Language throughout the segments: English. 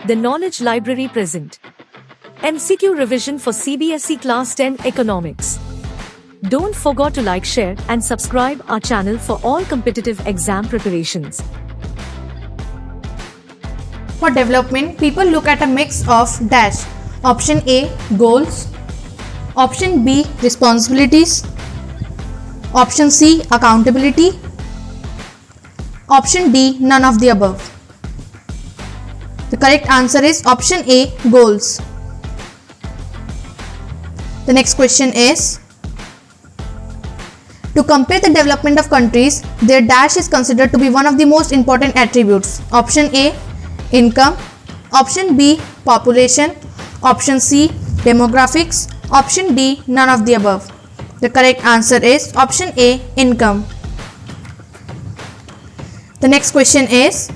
The Knowledge Library present MCQ revision for CBSE Class 10 Economics. Don't forget to like, share and subscribe our channel for all competitive exam preparations. For development, people look at a mix of dash. Option A, goals. Option B, responsibilities. Option C, accountability. Option D, none of the above. The correct answer is option A, goals. The next question is, to compare the development of countries, their dash is considered to be one of the most important attributes. Option A, income. Option B, population. Option C, demographics. Option D, none of the above. The correct answer is option A, income. The next question is,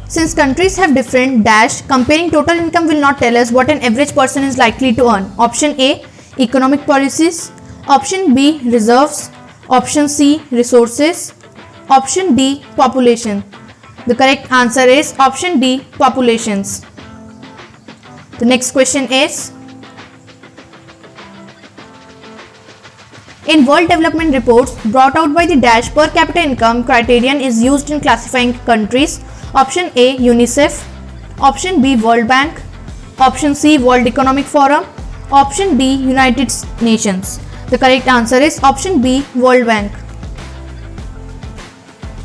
since countries have different dash, comparing total income will not tell us what an average person is likely to earn. Option A, economic policies. Option B, reserves. Option C, resources. Option D, population. The correct answer is option D, populations. The next question is, in World Development Reports brought out by the dash per capita income criterion is used in classifying countries. Option A, UNICEF. Option B, World Bank. Option C, World Economic Forum. Option D, United Nations. The correct answer is option B, World Bank.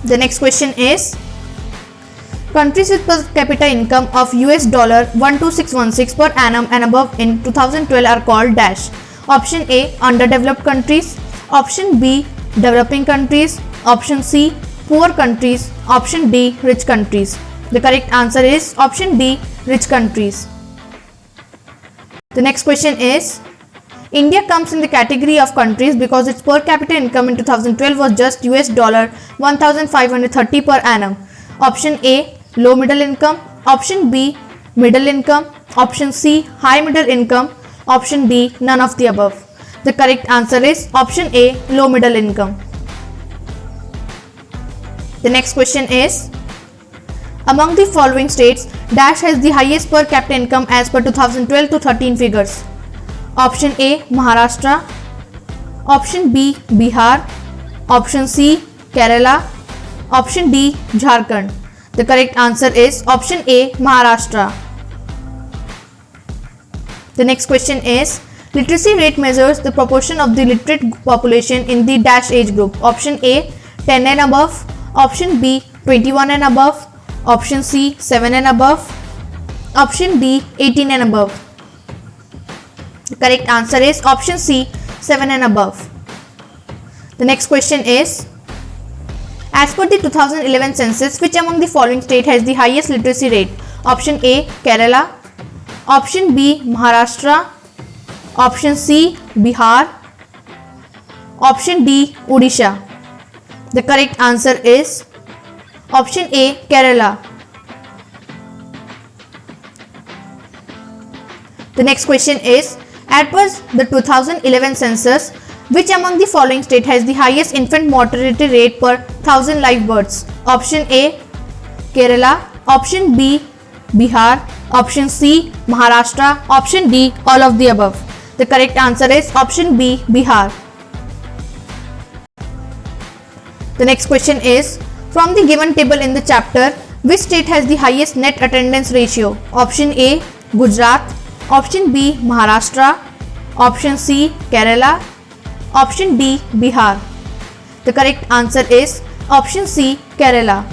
The next question is, countries with per capita income of $12616 per annum and above in 2012 are called dash. Option A, underdeveloped countries. Option B, developing countries. Option C, poor countries. Option D, rich countries. The correct answer is option D, rich countries. The next question is, India comes in the category of countries because its per capita income in 2012 was just $1,530 per annum. Option A, low middle income. Option B, middle income. Option C, high middle income. Option D, none of the above. The correct answer is option A, low middle income. The next question is, among the following states, dash has the highest per capita income as per 2012 to 13 figures. Option A, Maharashtra. Option B, Bihar. Option C, Kerala. Option D, Jharkhand. The correct answer is option A, Maharashtra. The next question is, literacy rate measures the proportion of the literate population in the dash age group. Option A, 10 and above. Option B, 21 and above. Option C, 7 and above. Option D, 18 and above. The correct answer is option C, 7 and above. The next question is, as per the 2011 census, which among the following state has the highest literacy rate? Option A, Kerala. Option B, Maharashtra. Option C, Bihar. Option D, Odisha. The correct answer is option A, Kerala. The next question is, as per the 2011 census, which among the following state has the highest infant mortality rate per 1000 live births? Option A, Kerala. Option B, Bihar. Option C, Maharashtra. Option D, all of the above. The correct answer is option B, Bihar. The next question is, from the given table in the chapter, which state has the highest net attendance ratio? Option A, Gujarat. Option B, Maharashtra. Option C, Kerala. Option D, Bihar. The correct answer is option C, Kerala.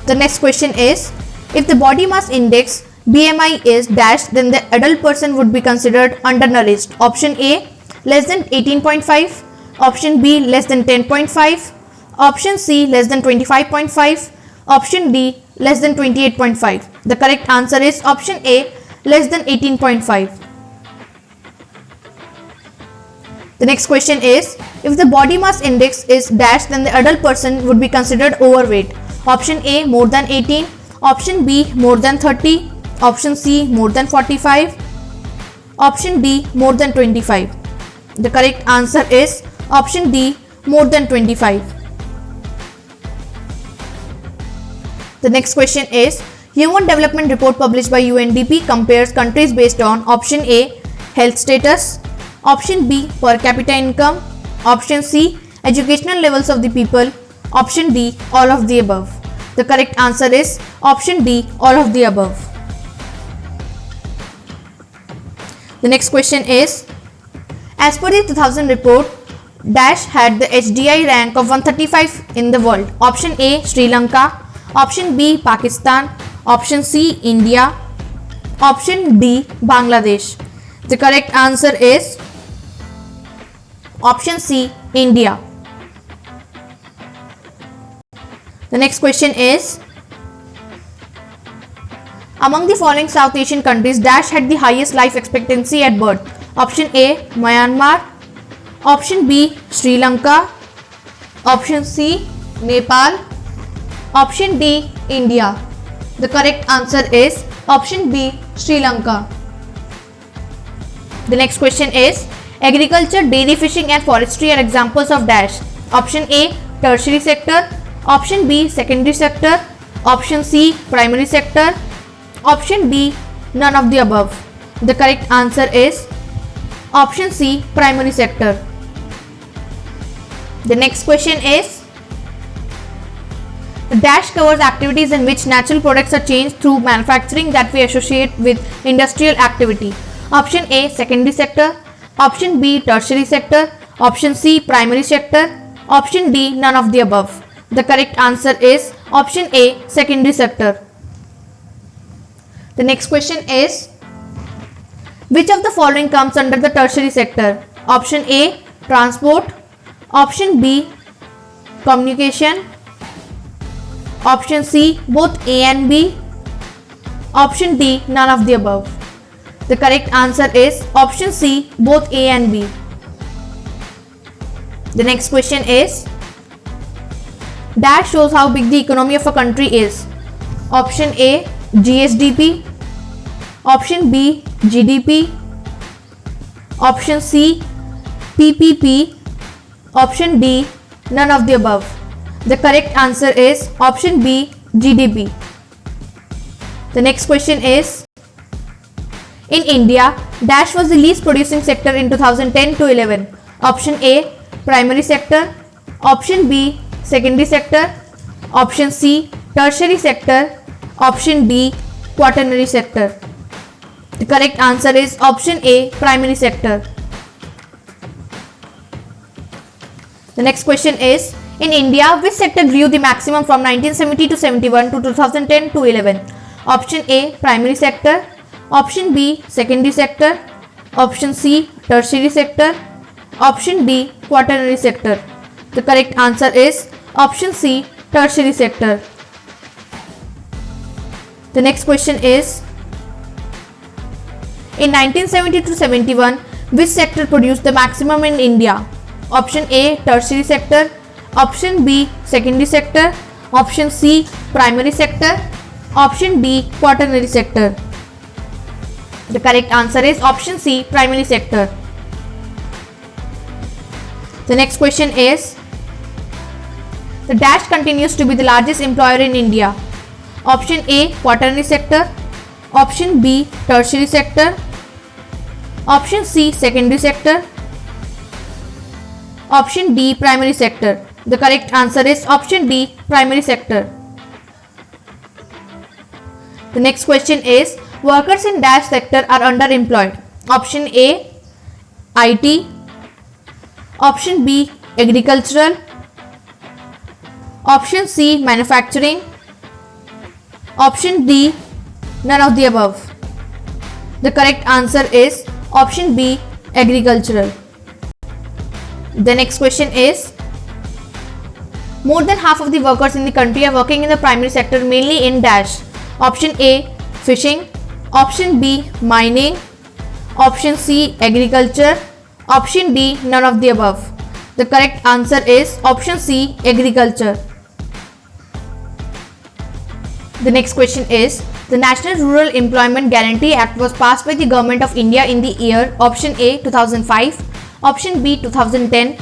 The next question is, if the body mass index BMI is dash, then the adult person would be considered undernourished. Option A, less than 18.5. Option B, less than 10.5. Option C, less than 25.5. Option D, less than 28.5. The correct answer is option A, less than 18.5. The next question is, if the body mass index is dash, then the adult person would be considered overweight. Option A, more than 18. Option B, more than 30. Option C, more than 45. Option D, more than 25. The correct answer is option D, more than 25. The next question is Human Development Report published by UNDP compares countries based on option A health status, option B per capita income, option C educational levels of the people, option D all of the above. The correct answer is option D all of the above. The next question is as per the 2000 report, Dash had the HDI rank of 135 in the world. Option A Sri Lanka, option B Pakistan, option C India, option D Bangladesh. The correct answer is option C India. The next question is among the following South Asian countries, Dash had the highest life expectancy at birth. Option A Myanmar, option B Sri Lanka, option C Nepal, option D India. The correct answer is option B Sri Lanka. The next question is agriculture, dairy, fishing and forestry are examples of Dash. Option A tertiary sector, option B secondary sector, option C primary sector, option D none of the above. The correct answer is option C primary sector. The next question is Dash covers activities in which natural products are changed through manufacturing that we associate with industrial activity. Option A secondary sector, option B tertiary sector, option C primary sector, option D none of the above. The correct answer is option A secondary sector. The next question is which of the following comes under the tertiary sector? Option A transport, option B communication, option C both A and B, option D none of the above. The correct answer is option C both A and B. The next question is Dash shows how big the economy of a country is. Option A GSDP, option B GDP, option C PPP, option D none of the above. The correct answer is option B GDP. The next question is in India, Dash was the least producing sector in 2010 to 11. Option A primary sector, option B secondary sector, option C tertiary sector, option D quaternary sector. The correct answer is option A primary sector. The next question is in India, which sector grew the maximum from 1970 to 71 to 2010 to 11? Option A primary sector, option B secondary sector, option C tertiary sector, option D quaternary sector. The correct answer is option C tertiary sector. The next question is in 1970 to 71, which sector produced the maximum in India? Option A tertiary sector, option B secondary sector, option C primary sector, option D quaternary sector. The correct answer is option C primary sector. The next question is the Dash continues to be the largest employer in India. Option A quaternary sector, option B tertiary sector, option C secondary sector, option D primary sector. The correct answer is option D primary sector. The next question is workers in Dash sector are underemployed. Option A IT, option B agricultural, option C manufacturing, option D none of the above. The correct answer is option B agricultural. The next question is more than half of the workers in the country are working in the primary sector mainly in Dash. Option A fishing, option B mining, option C agriculture, option D none of the above. The correct answer is option C agriculture. The next question is the National Rural Employment Guarantee Act was passed by the Government of India in the year option A 2005, option B 2010,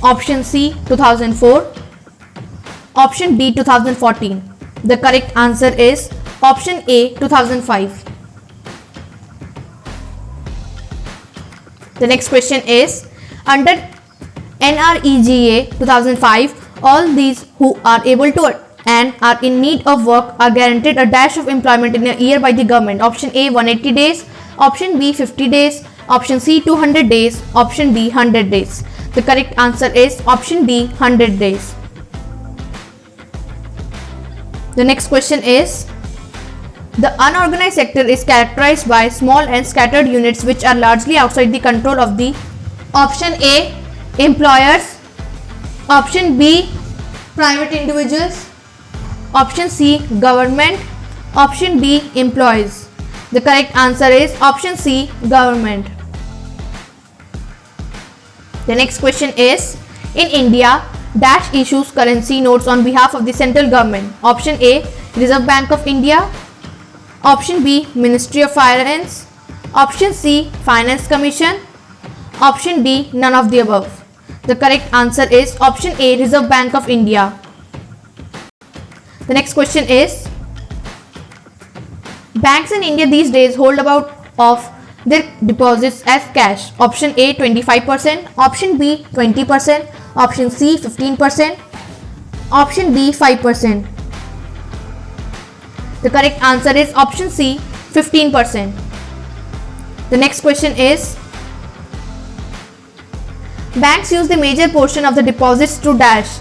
option C 2004, option D 2014. The correct answer is option A, 2005. The next question is, under NREGA 2005, all these who are able to and are in need of work are guaranteed a dash of employment in a year by the government. Option A, 180 days. Option B, 50 days. Option C, 200 days. Option D, 100 days. The correct answer is option D, 100 days. The next question is, the unorganized sector is characterized by small and scattered units which are largely outside the control of the option A, employers. Option B, private individuals. Option C, government. Option D, employees. The correct answer is option C, government. The next question is, in India, dash issues currency notes on behalf of the central government. Option A, Reserve Bank of India. Option B, Ministry of Finance. Option C, Finance Commission. Option D, none of the above. The correct answer is option A, Reserve Bank of India. The next question is, banks in India these days hold about of their deposits as cash. Option A, 25%. Option B, 20%. Option C, 15%. Option D, 5%. The correct answer is option C, 15%. The next question is, banks use the major portion of the deposits to dash.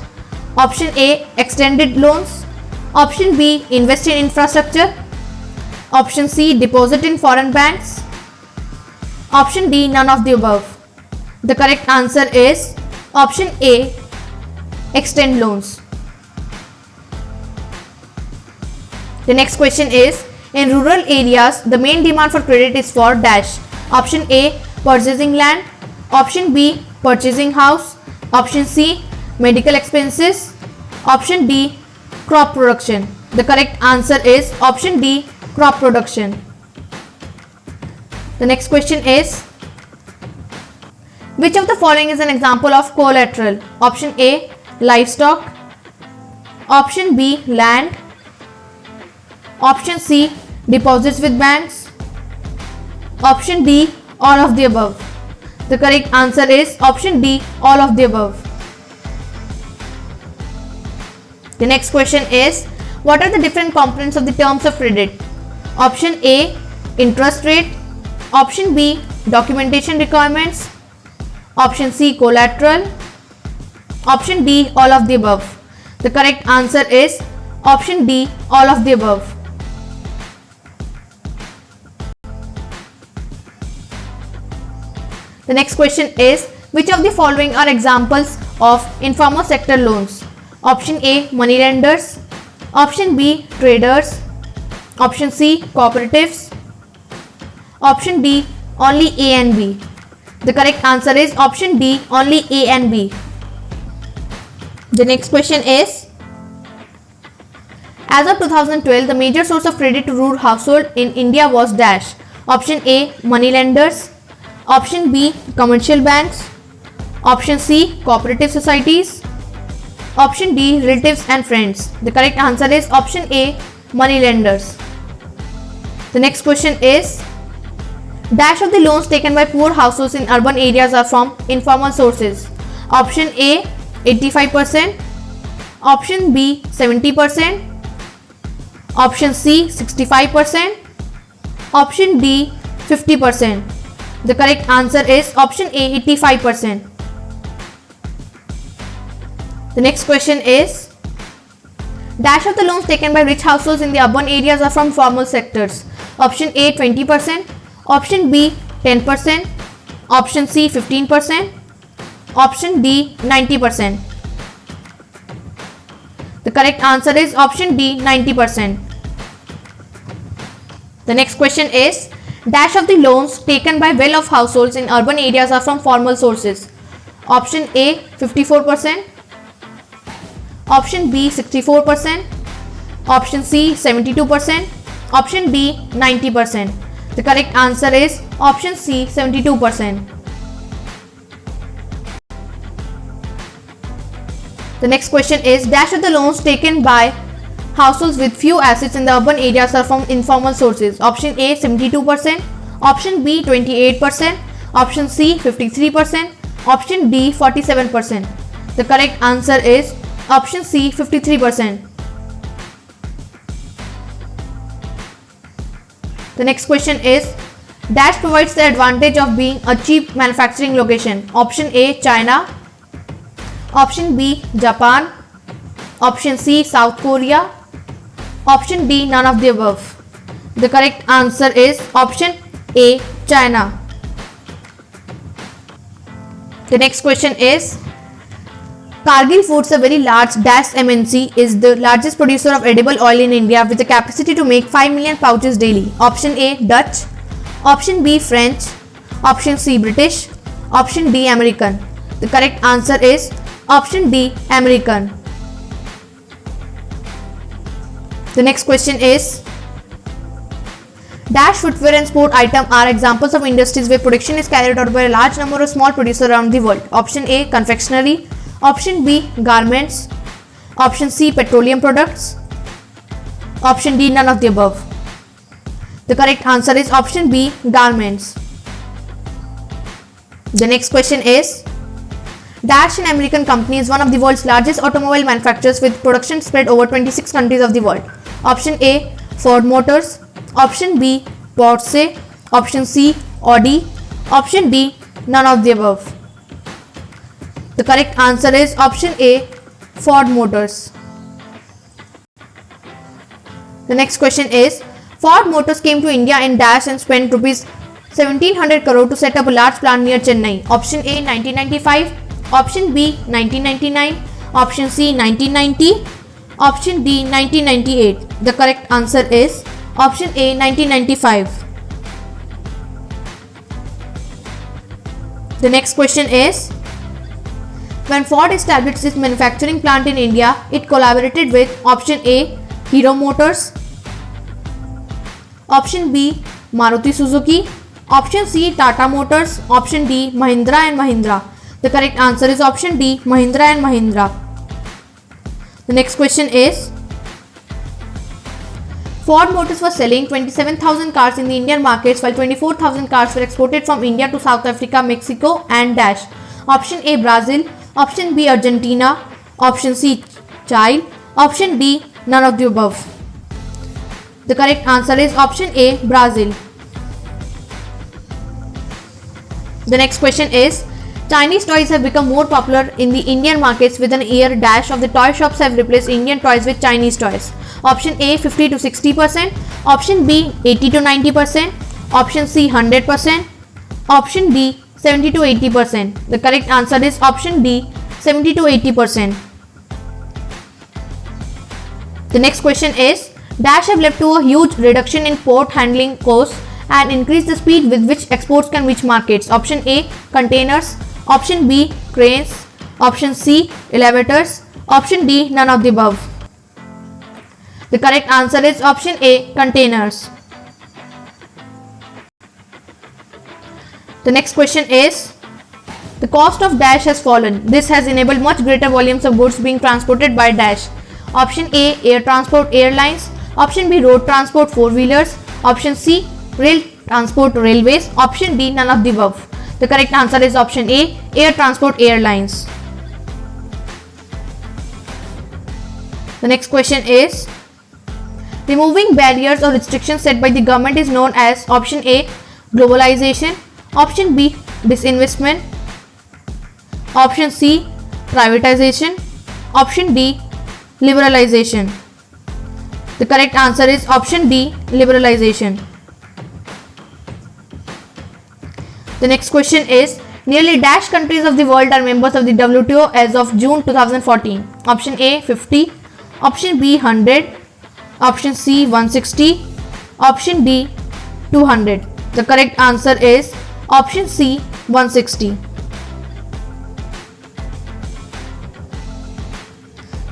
Option A, extended loans. Option B, invest in infrastructure. Option C, deposit in foreign banks. Option D, none of the above. The correct answer is option A, extend loans. The next question is, in rural areas, the main demand for credit is for dash. Option A, purchasing land. Option B, purchasing house. Option C, medical expenses. Option D, crop production. The correct answer is option D, crop production. The next question is, which of the following is an example of collateral? Option A, livestock. Option B, land. Option C, deposits with banks. Option D, all of the above. The correct answer is option D, all of the above. The next question is, what are the different components of the terms of credit? Option A, interest rate. Option B, documentation requirements. Option C, collateral. Option D, all of the above. The correct answer is option D, all of the above. The next question is, which of the following are examples of informal sector loans? Option A, money lenders. Option B, traders. Option C, cooperatives. Option D, only A and B. The correct answer is option D, only A and B. The next question is, as of 2012, the major source of credit to rural household in India was dash. Option A, money lenders. Option B, commercial banks. Option C, cooperative societies. Option D, relatives and friends. The correct answer is option A, money lenders. The next question is, dash of the loans taken by poor households in urban areas are from informal sources. Option A, 85%. Option B, 70%. Option C, 65%. Option D, 50%. The correct answer is option A, 85%. The next question is, dash of the loans taken by rich households in the urban areas are from formal sectors. Option A, 20%. Option B, 10%. Option C, 15%. Option D, 90%. The correct answer is option D, 90%. The next question is, dash of the loans taken by well-off households in urban areas are from formal sources. Option A, 54%. Option B, 64%. Option C, 72%. Option D, 90%. The correct answer is option C, 72%. The next question is, dash of the loans taken by households with few assets in the urban areas are from informal sources? Option A 72%, option B 28%, option C 53%, option D 47%. The correct answer is option C 53%. The next question is, dash provides the advantage of being a cheap manufacturing location. Option A China, option B Japan, option C South Korea, option D none of the above. The correct answer is option A China. The next question is, Cargill Foods, a very large dash MNC, is the largest producer of edible oil in India with the capacity to make 5 million pouches daily. Option A Dutch, option B French, option C British, option D American. The correct answer is option D American. The next question is, dash footwear and sport item are examples of industries where production is carried out by a large number of small producers around the world. Option A confectionery, option B garments, option C petroleum products, option D none of the above. The correct answer is option B garments. The next question is, dash an American company is one of the world's largest automobile manufacturers with production spread over 26 countries of the world. Option A Ford Motors, option B Porsche, option C Audi, option D none of the above. The correct answer is option A Ford Motors. The next question is, Ford Motors came to India in dash and spent rupees 1700 crore to set up a large plant near Chennai. Option A 1995, option B 1999, option C 1990, option D 1998. The correct answer is option A 1995. The next question is, when Ford established its manufacturing plant in India, it collaborated with option A Hero Motors, option B Maruti Suzuki, option C Tata Motors, option D Mahindra and Mahindra. The correct answer is option D Mahindra and Mahindra. The next question is, Ford Motors was selling 27,000 cars in the Indian markets while 24,000 cars were exported from India to South Africa, Mexico and dash. Option A Brazil, option B Argentina, option C Chile, option D none of the above. The correct answer is option A Brazil. The next question is, Chinese toys have become more popular in the Indian markets with an year dash of the toy shops have replaced Indian toys with Chinese toys. Option A 50 to 60%, option B 80 to 90%, option C 100%, option D 70 to 80%. The correct answer is option D 70 to 80%. The next question is, dash have led to a huge reduction in port handling costs and increased the speed with which exports can reach markets. Option A containers, option B cranes, option C elevators, option D none of the above. The correct answer is option A containers. The next question is, the cost of dash has fallen. This has enabled much greater volumes of goods being transported by dash. Option A air transport airlines, option B road transport four-wheelers, option C rail transport railways, option D none of the above. The correct answer is option A air transport airlines. The next question is, removing barriers or restrictions set by the government is known as option A globalization, option B disinvestment, option C privatization, option D liberalization. The correct answer is option D liberalization. The next question is, nearly dash countries of the world are members of the WTO as of June 2014. Option A 50, option B 100, option C 160, option D 200. The correct answer is option C 160.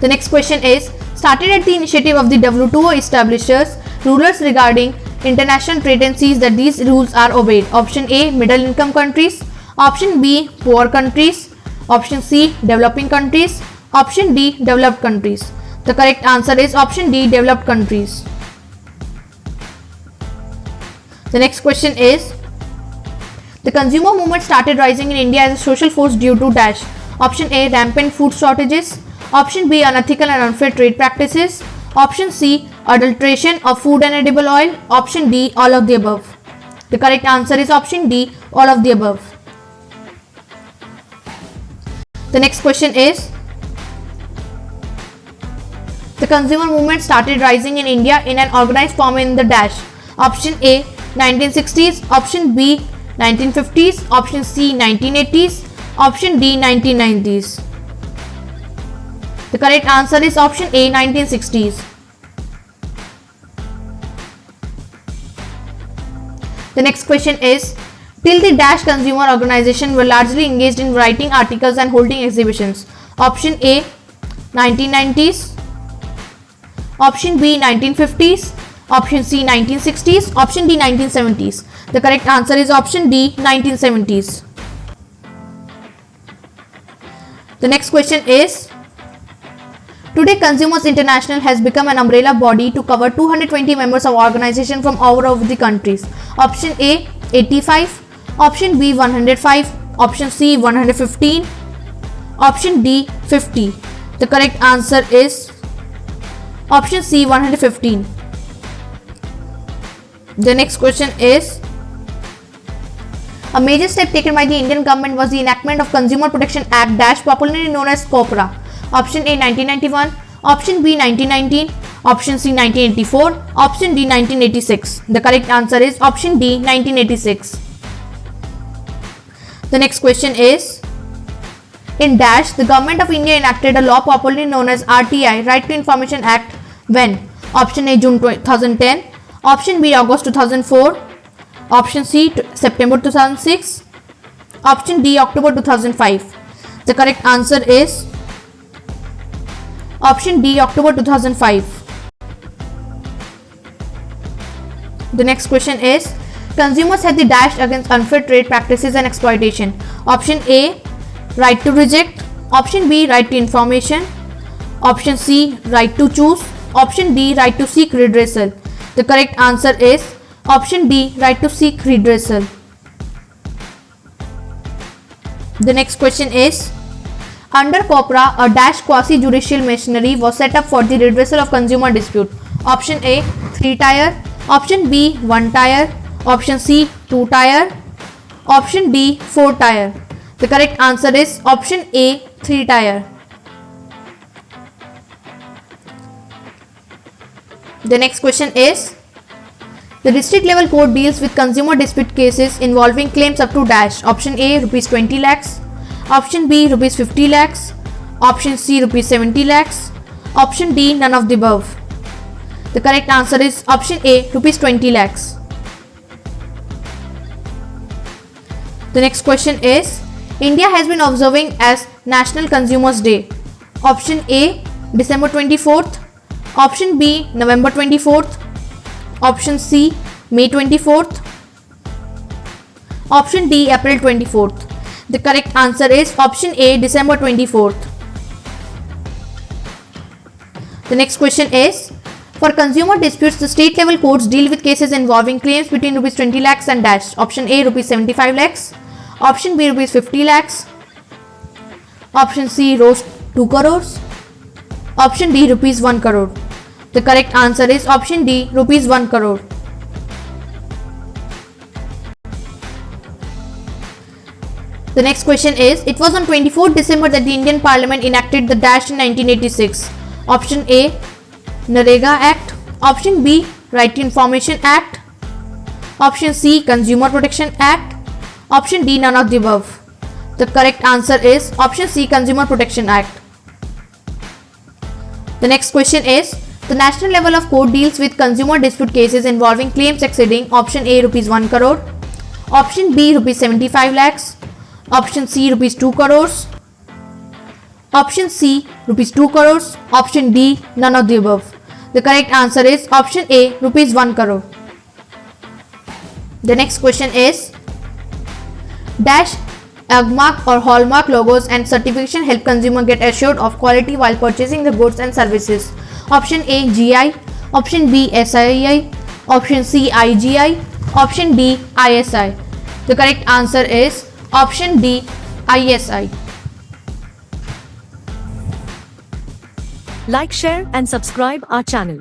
The next question is, started at the initiative of the WTO establishers rules regarding international trade and sees that these rules are obeyed. Option A middle income countries, option B poor countries, option C developing countries, option D developed countries. The correct answer is option D, developed countries. The next question is, the consumer movement started rising in India as a social force due to dash. Option A, rampant food shortages. Option B, unethical and unfair trade practices. Option C, adulteration of food and edible oil. Option D, all of the above. The correct answer is option D, all of the above. The next question is, the consumer movement started rising in India in an organized form in the dash. Option A, 1960s. Option B, 1950s. Option C, 1980s. Option D, 1990s. The correct answer is option A, 1960s. The next question is, till the dash consumer organization were largely engaged in writing articles and holding exhibitions. Option A, 1990s. Option B, 1950s. Option C, 1960s. Option D, 1970s. The correct answer is option D, 1970s. The next question is, today Consumers International has become an umbrella body to cover 220 members of organization from all over the countries. Option A, 85. Option B, 105. Option C, 115. Option D, 50. The correct answer is option C, 115. The next question is, a major step taken by the Indian government was the enactment of Consumer Protection Act dash, popularly known as COPRA. Option A, 1991. Option B, 1919. Option C, 1984. Option D, 1986. The correct answer is option D, 1986. The next question is, in dash, the government of India enacted a law popularly known as RTI, Right to Information Act, when? Option A, June 2010. Option B, August 2004. Option C, September 2006. Option D, October 2005. The correct answer is option D, October 2005. The next question is, consumers had the dash against unfair trade practices and exploitation. Option A, right to reject. Option B, right to information. Option C, right to choose. Option D, right to seek redressal. The correct answer is option D, right to seek redressal. The next question is, under COPRA, a dash quasi-judicial machinery was set up for the redressal of consumer dispute. Option A, 3-tier. Option B, 1-tier. Option C, 2-tier. Option D, 4-tier. The correct answer is option A, 3-tier. The next question is, the district level court deals with consumer dispute cases involving claims up to dash. Option A, rupees 20 lakhs. Option B, rupees 50 lakhs. Option C, rupees 70 lakhs. Option D, none of the above. The correct answer is option A, rupees 20 lakhs. The next question is, India has been observing as National Consumers Day. Option A, December 24th. Option B, November 24th. Option C, May 24th. Option D, April 24th. The correct answer is option A, December 24th. The next question is, for consumer disputes, the state level courts deal with cases involving claims between rupees 20 lakhs and dash. Option A, rupees 75 lakhs. Option B, rupees 50 lakhs. Option C, rupees 2 crores. Option D, rupees 1 crore. The correct answer is option D, rupees 1 crore. The next question is, it was on 24th December that the Indian Parliament enacted the dash in 1986. Option A, Narega Act. Option B, Right to Information Act. Option C, Consumer Protection Act. Option D, none of the above. The correct answer is option C, Consumer Protection Act. The next question is, the national level of court deals with consumer dispute cases involving claims exceeding option A, rupees 1 crore. Option B, rupees 75 lakhs. Option C, rupees 2 crores. Option C, rupees 2 crores. Option D, none of the above. The correct answer is option A, rupees 1 crore. The next question is, dash mark or hallmark logos and certification help consumer get assured of quality while purchasing the goods and services? Option A GI, option B SII, option C IGI, option D ISI. The correct answer is option D ISI. Like, share and subscribe our channel.